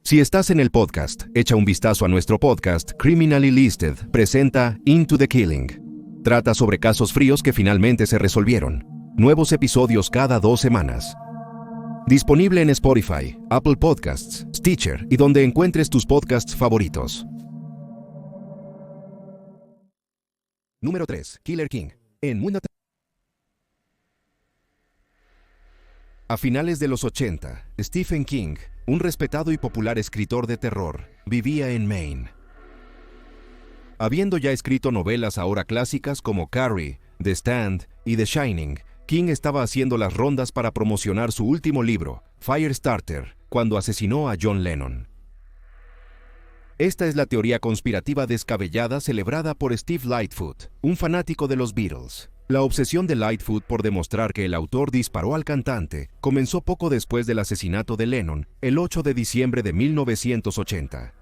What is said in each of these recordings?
Si estás en el podcast, echa un vistazo a nuestro podcast Criminally Listed presenta Into the Killing. Trata sobre casos fríos que finalmente se resolvieron. Nuevos episodios cada 2 semanas. Disponible en Spotify, Apple Podcasts, Stitcher y donde encuentres tus podcasts favoritos. Número 3. Killer King. En Mundo. A finales de los 80, Stephen King, un respetado y popular escritor de terror, vivía en Maine. Habiendo ya escrito novelas ahora clásicas como Carrie, The Stand y The Shining, King estaba haciendo las rondas para promocionar su último libro, Firestarter, cuando asesinó a John Lennon. Esta es la teoría conspirativa descabellada celebrada por Steve Lightfoot, un fanático de los Beatles. La obsesión de Lightfoot por demostrar que el autor disparó al cantante comenzó poco después del asesinato de Lennon, el 8 de diciembre de 1980.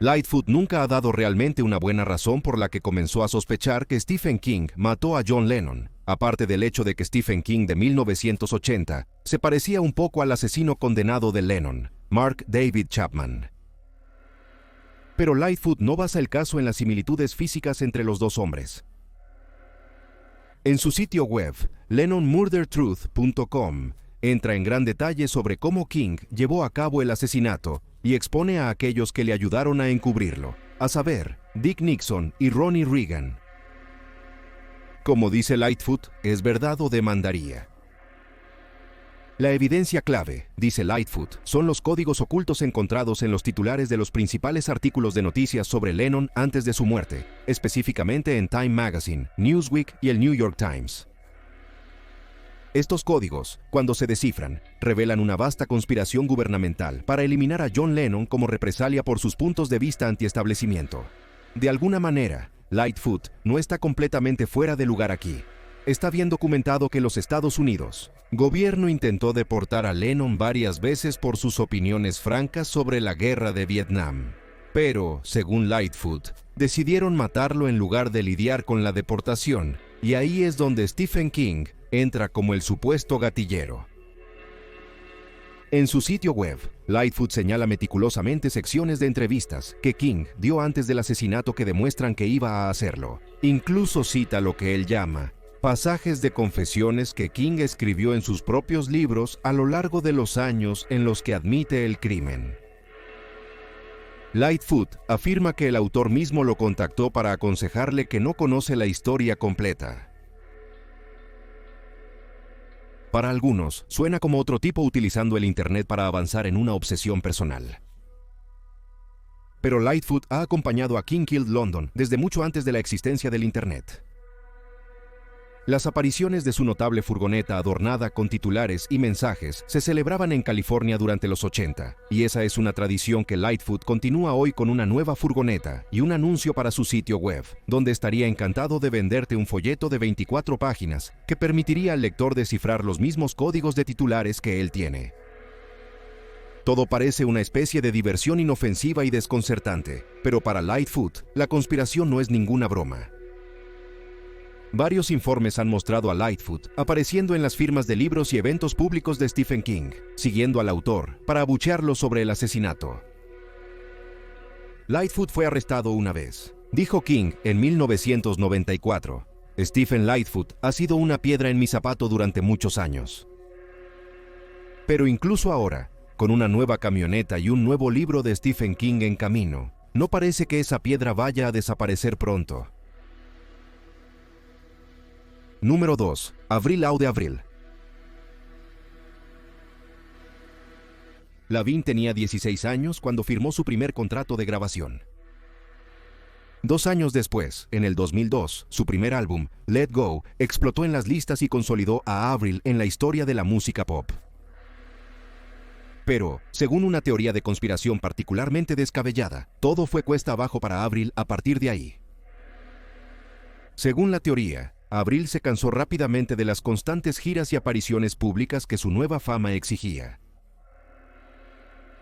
Lightfoot nunca ha dado realmente una buena razón por la que comenzó a sospechar que Stephen King mató a John Lennon, aparte del hecho de que Stephen King de 1980 se parecía un poco al asesino condenado de Lennon, Mark David Chapman. Pero Lightfoot no basa el caso en las similitudes físicas entre los dos hombres. En su sitio web, LennonMurderTruth.com, entra en gran detalle sobre cómo King llevó a cabo el asesinato y expone a aquellos que le ayudaron a encubrirlo, a saber, Dick Nixon y Ronnie Reagan. Como dice Lightfoot, es verdad o demandaría. La evidencia clave, dice Lightfoot, son los códigos ocultos encontrados en los titulares de los principales artículos de noticias sobre Lennon antes de su muerte, específicamente en Time Magazine, Newsweek y el New York Times. Estos códigos, cuando se descifran, revelan una vasta conspiración gubernamental para eliminar a John Lennon como represalia por sus puntos de vista antiestablecimiento. De alguna manera, Lightfoot no está completamente fuera de lugar aquí. Está bien documentado que los Estados Unidos, gobierno intentó deportar a Lennon varias veces por sus opiniones francas sobre la guerra de Vietnam. Pero, según Lightfoot, decidieron matarlo en lugar de lidiar con la deportación, y ahí es donde Stephen King entra como el supuesto gatillero. En su sitio web, Lightfoot señala meticulosamente secciones de entrevistas que King dio antes del asesinato que demuestran que iba a hacerlo. Incluso cita lo que él llama pasajes de confesiones que King escribió en sus propios libros a lo largo de los años en los que admite el crimen. Lightfoot afirma que el autor mismo lo contactó para aconsejarle que no conoce la historia completa. Para algunos, suena como otro tipo utilizando el Internet para avanzar en una obsesión personal. Pero Lightfoot ha acompañado a King Killed London desde mucho antes de la existencia del Internet. Las apariciones de su notable furgoneta adornada con titulares y mensajes se celebraban en California durante los 80, y esa es una tradición que Lightfoot continúa hoy con una nueva furgoneta y un anuncio para su sitio web, donde estaría encantado de venderte un folleto de 24 páginas que permitiría al lector descifrar los mismos códigos de titulares que él tiene. Todo parece una especie de diversión inofensiva y desconcertante, pero para Lightfoot, la conspiración no es ninguna broma. Varios informes han mostrado a Lightfoot apareciendo en las firmas de libros y eventos públicos de Stephen King, siguiendo al autor para abuchearlo sobre el asesinato. Lightfoot fue arrestado una vez. Dijo King en 1994, Stephen Lightfoot ha sido una piedra en mi zapato durante muchos años. Pero incluso ahora, con una nueva camioneta y un nuevo libro de Stephen King en camino, no parece que esa piedra vaya a desaparecer pronto. Número 2. Avril Lavigne. Lavigne tenía 16 años cuando firmó su primer contrato de grabación. 2 años después, en el 2002, su primer álbum, Let Go, explotó en las listas y consolidó a Avril en la historia de la música pop. Pero, según una teoría de conspiración particularmente descabellada, todo fue cuesta abajo para Avril a partir de ahí. Según la teoría, Avril se cansó rápidamente de las constantes giras y apariciones públicas que su nueva fama exigía.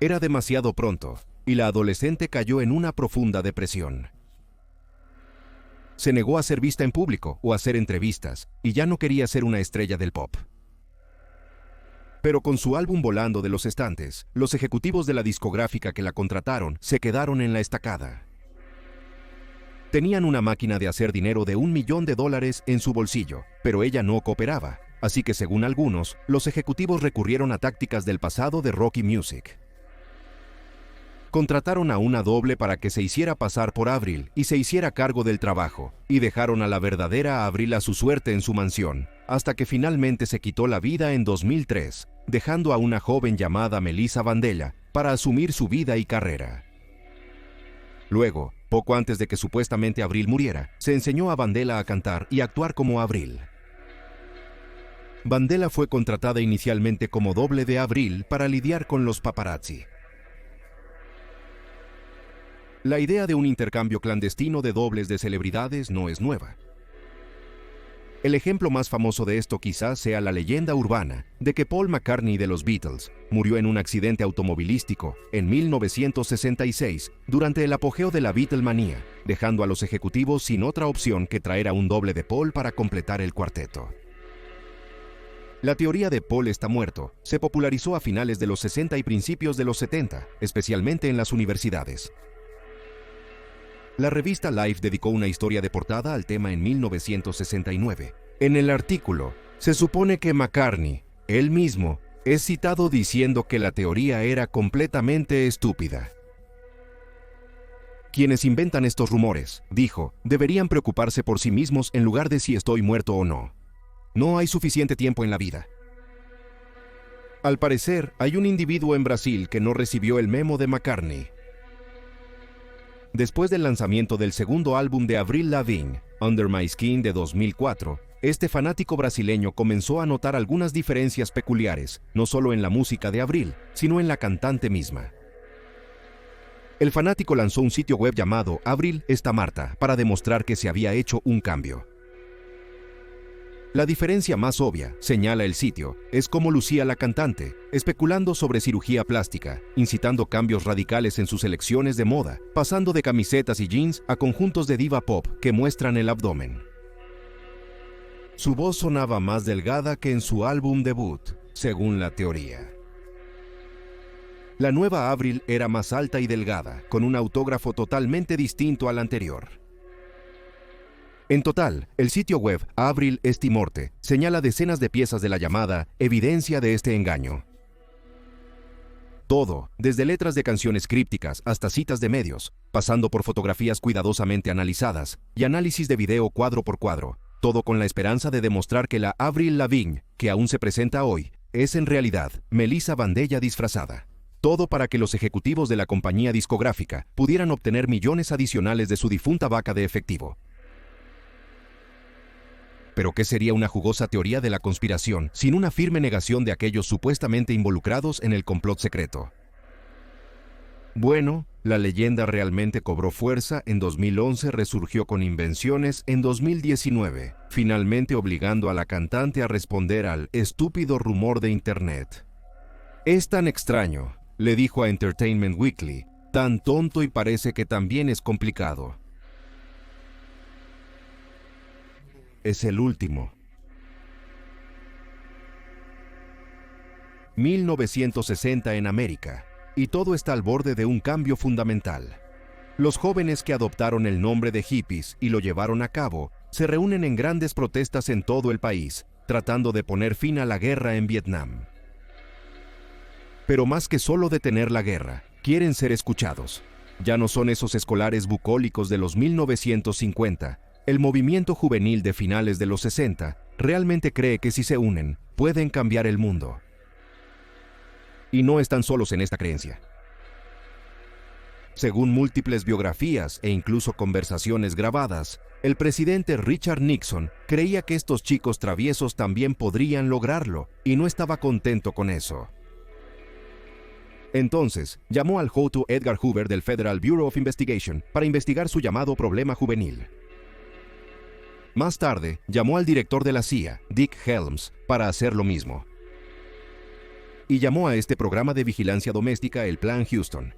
Era demasiado pronto, y la adolescente cayó en una profunda depresión. Se negó a ser vista en público o a hacer entrevistas, y ya no quería ser una estrella del pop. Pero con su álbum volando de los estantes, los ejecutivos de la discográfica que la contrataron se quedaron en la estacada. Tenían una máquina de hacer dinero de $1 millón en su bolsillo, pero ella no cooperaba, así que según algunos, los ejecutivos recurrieron a tácticas del pasado de Rocky Music. Contrataron a una doble para que se hiciera pasar por Avril y se hiciera cargo del trabajo, y dejaron a la verdadera Avril a su suerte en su mansión, hasta que finalmente se quitó la vida en 2003, dejando a una joven llamada Melissa Vandella para asumir su vida y carrera. Luego, poco antes de que supuestamente Avril muriera, se enseñó a Vandella a cantar y actuar como Avril. Vandella fue contratada inicialmente como doble de Avril para lidiar con los paparazzi. La idea de un intercambio clandestino de dobles de celebridades no es nueva. El ejemplo más famoso de esto quizás sea la leyenda urbana de que Paul McCartney de los Beatles murió en un accidente automovilístico en 1966 durante el apogeo de la Beatlemanía, dejando a los ejecutivos sin otra opción que traer a un doble de Paul para completar el cuarteto. La teoría de Paul está muerto se popularizó a finales de los 60 y principios de los 70, especialmente en las universidades. La revista Life dedicó una historia de portada al tema en 1969. En el artículo, se supone que McCartney, él mismo, es citado diciendo que la teoría era completamente estúpida. Quienes inventan estos rumores, dijo, deberían preocuparse por sí mismos en lugar de si estoy muerto o no. No hay suficiente tiempo en la vida. Al parecer, hay un individuo en Brasil que no recibió el memo de McCartney. Después del lanzamiento del segundo álbum de Avril Lavigne, Under My Skin de 2004, este fanático brasileño comenzó a notar algunas diferencias peculiares, no solo en la música de Avril, sino en la cantante misma. El fanático lanzó un sitio web llamado Avril está Marta para demostrar que se había hecho un cambio. La diferencia más obvia, señala el sitio, es cómo lucía la cantante, especulando sobre cirugía plástica, incitando cambios radicales en sus elecciones de moda, pasando de camisetas y jeans a conjuntos de diva pop que muestran el abdomen. Su voz sonaba más delgada que en su álbum debut, según la teoría. La nueva Avril era más alta y delgada, con un autógrafo totalmente distinto al anterior. En total, el sitio web Avril Esti Morte señala decenas de piezas de la llamada evidencia de este engaño. Todo, desde letras de canciones crípticas hasta citas de medios, pasando por fotografías cuidadosamente analizadas y análisis de video cuadro por cuadro, todo con la esperanza de demostrar que la Avril Lavigne, que aún se presenta hoy, es en realidad Melissa Vandella disfrazada. Todo para que los ejecutivos de la compañía discográfica pudieran obtener millones adicionales de su difunta vaca de efectivo. ¿Pero qué sería una jugosa teoría de la conspiración sin una firme negación de aquellos supuestamente involucrados en el complot secreto? Bueno, la leyenda realmente cobró fuerza en 2011, resurgió con invenciones en 2019, finalmente obligando a la cantante a responder al estúpido rumor de Internet. Es tan extraño, le dijo a Entertainment Weekly, tan tonto y parece que también es complicado. Es el último. 1960 en América, y todo está al borde de un cambio fundamental. Los jóvenes que adoptaron el nombre de hippies y lo llevaron a cabo, se reúnen en grandes protestas en todo el país, tratando de poner fin a la guerra en Vietnam. Pero más que solo detener la guerra, quieren ser escuchados. Ya no son esos escolares bucólicos de los 1950, el movimiento juvenil de finales de los 60 realmente cree que si se unen, pueden cambiar el mundo. Y no están solos en esta creencia. Según múltiples biografías e incluso conversaciones grabadas, el presidente Richard Nixon creía que estos chicos traviesos también podrían lograrlo y no estaba contento con eso. Entonces, llamó al J. Edgar Hoover del Federal Bureau of Investigation para investigar su llamado problema juvenil. Más tarde, llamó al director de la CIA, Dick Helms, para hacer lo mismo. Y llamó a este programa de vigilancia doméstica el Plan Houston.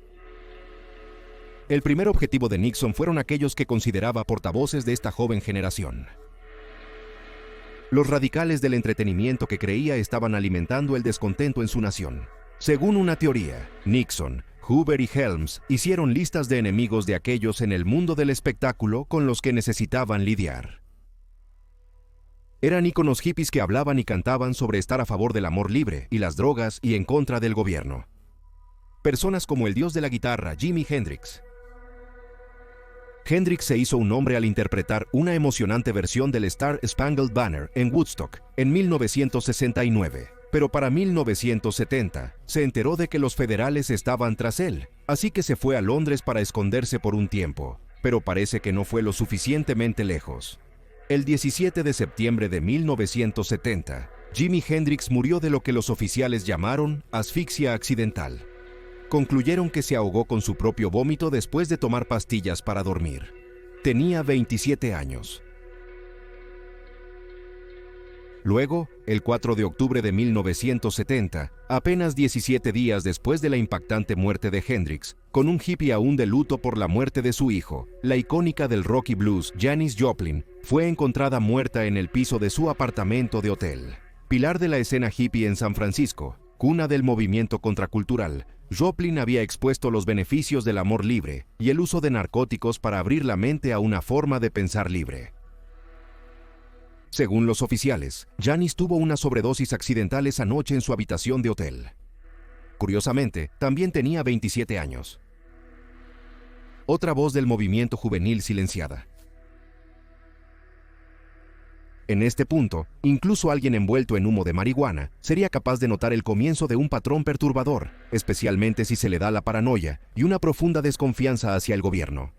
El primer objetivo de Nixon fueron aquellos que consideraba portavoces de esta joven generación. los radicales del entretenimiento que creía estaban alimentando el descontento en su nación. Según una teoría, Nixon, Hoover y Helms hicieron listas de enemigos de aquellos en el mundo del espectáculo con los que necesitaban lidiar. Eran íconos hippies que hablaban y cantaban sobre estar a favor del amor libre y las drogas y en contra del gobierno. Personas como el dios de la guitarra, Jimi Hendrix. Hendrix se hizo un nombre al interpretar una emocionante versión del Star Spangled Banner en Woodstock en 1969. Pero para 1970 se enteró de que los federales estaban tras él, así que se fue a Londres para esconderse por un tiempo, pero parece que no fue lo suficientemente lejos. El 17 de septiembre de 1970, Jimi Hendrix murió de lo que los oficiales llamaron asfixia accidental. Concluyeron que se ahogó con su propio vómito después de tomar pastillas para dormir. Tenía 27 años. Luego, el 4 de octubre de 1970, apenas 17 días después de la impactante muerte de Hendrix, con un hippie aún de luto por la muerte de su hijo, la icónica del rock y blues Janis Joplin fue encontrada muerta en el piso de su apartamento de hotel. Pilar de la escena hippie en San Francisco, cuna del movimiento contracultural, Joplin había expuesto los beneficios del amor libre y el uso de narcóticos para abrir la mente a una forma de pensar libre. Según los oficiales, Janis tuvo una sobredosis accidental esa noche en su habitación de hotel. Curiosamente, también tenía 27 años. Otra voz del movimiento juvenil silenciada. En este punto, incluso alguien envuelto en humo de marihuana sería capaz de notar el comienzo de un patrón perturbador, especialmente si se le da la paranoia y una profunda desconfianza hacia el gobierno.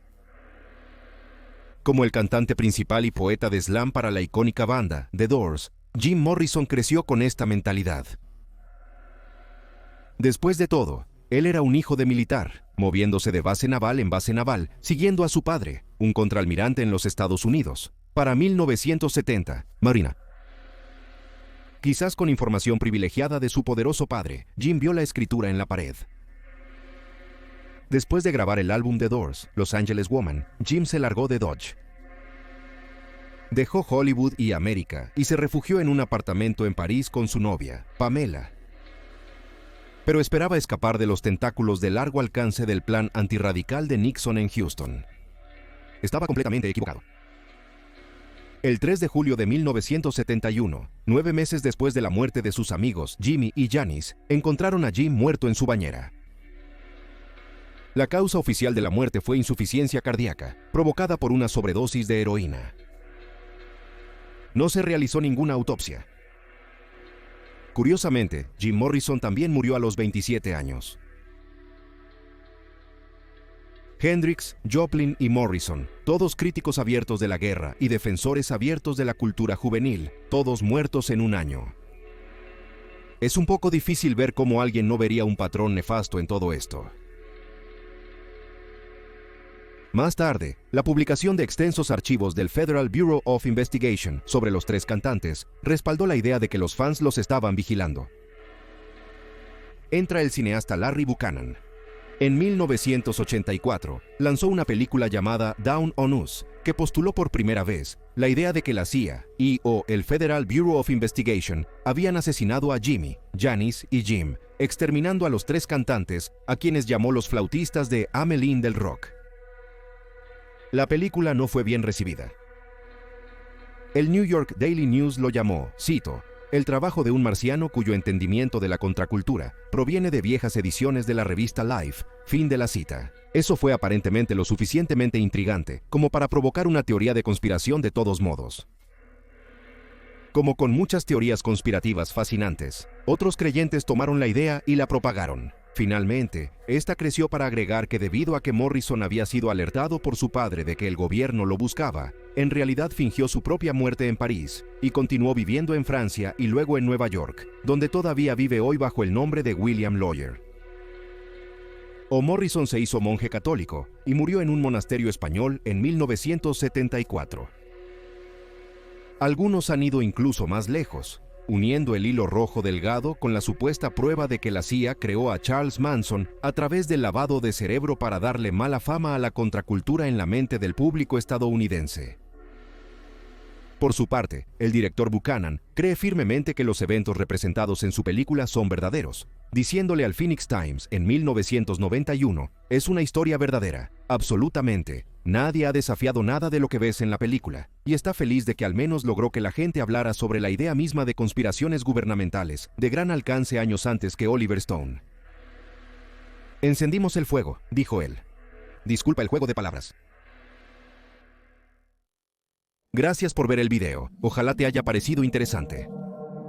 Como el cantante principal y poeta de slam para la icónica banda, The Doors, Jim Morrison creció con esta mentalidad. Después de todo, él era un hijo de militar, moviéndose de base naval en base naval, siguiendo a su padre, un contraalmirante en los Estados Unidos. Para 1970, Marina. Quizás con información privilegiada de su poderoso padre, Jim vio la escritura en la pared. Después de grabar el álbum The Doors, Los Angeles Woman, Jim se largó de Dodge. Dejó Hollywood y América y se refugió en un apartamento en París con su novia, Pamela. Pero esperaba escapar de los tentáculos de largo alcance del plan antirradical de Nixon en Houston. Estaba completamente equivocado. El 3 de julio de 1971, 9 meses después de la muerte de sus amigos Jimmy y Janis, encontraron a Jim muerto en su bañera. La causa oficial de la muerte fue insuficiencia cardíaca, provocada por una sobredosis de heroína. No se realizó ninguna autopsia. Curiosamente, Jim Morrison también murió a los 27 años. Hendrix, Joplin y Morrison, todos críticos abiertos de la guerra y defensores abiertos de la cultura juvenil, todos muertos en un año. Es un poco difícil ver cómo alguien no vería un patrón nefasto en todo esto. Más tarde, la publicación de extensos archivos del Federal Bureau of Investigation sobre los tres cantantes respaldó la idea de que los fans los estaban vigilando. Entra el cineasta Larry Buchanan. En 1984, lanzó una película llamada Down on Us, que postuló por primera vez la idea de que la CIA o el Federal Bureau of Investigation habían asesinado a Jimmy, Janis y Jim, exterminando a los tres cantantes, a quienes llamó los flautistas de Ameline del rock. La película no fue bien recibida. El New York Daily News lo llamó, cito, el trabajo de un marciano cuyo entendimiento de la contracultura proviene de viejas ediciones de la revista Life, fin de la cita. Eso fue aparentemente lo suficientemente intrigante como para provocar una teoría de conspiración de todos modos. Como con muchas teorías conspirativas fascinantes, otros creyentes tomaron la idea y la propagaron. Finalmente, esta creció para agregar que debido a que Morrison había sido alertado por su padre de que el gobierno lo buscaba, en realidad fingió su propia muerte en París y continuó viviendo en Francia y luego en Nueva York, donde todavía vive hoy bajo el nombre de William Lawyer. O Morrison se hizo monje católico y murió en un monasterio español en 1974. Algunos han ido incluso más lejos, uniendo el hilo rojo delgado con la supuesta prueba de que la CIA creó a Charles Manson a través del lavado de cerebro para darle mala fama a la contracultura en la mente del público estadounidense. Por su parte, el director Buchanan cree firmemente que los eventos representados en su película son verdaderos, diciéndole al Phoenix Times en 1991, es una historia verdadera, absolutamente. Nadie ha desafiado nada de lo que ves en la película, y está feliz de que al menos logró que la gente hablara sobre la idea misma de conspiraciones gubernamentales de gran alcance años antes que Oliver Stone. Encendimos el fuego, dijo él. Disculpa el juego de palabras. Gracias por ver el video, ojalá te haya parecido interesante.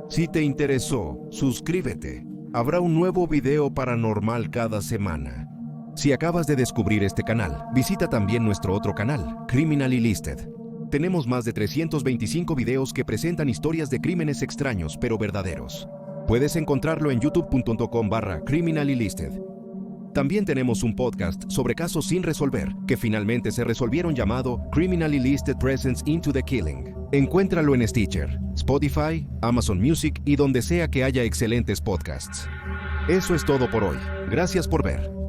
Si te interesó, suscríbete. Habrá un nuevo video paranormal cada semana. Si acabas de descubrir este canal, visita también nuestro otro canal, Criminally Listed. Tenemos más de 325 videos que presentan historias de crímenes extraños pero verdaderos. Puedes encontrarlo en youtube.com/Criminally Listed. También tenemos un podcast sobre casos sin resolver, que finalmente se resolvieron llamado Criminally Listed Presents into the Killing. Encuéntralo en Stitcher, Spotify, Amazon Music y donde sea que haya excelentes podcasts. Eso es todo por hoy. Gracias por ver.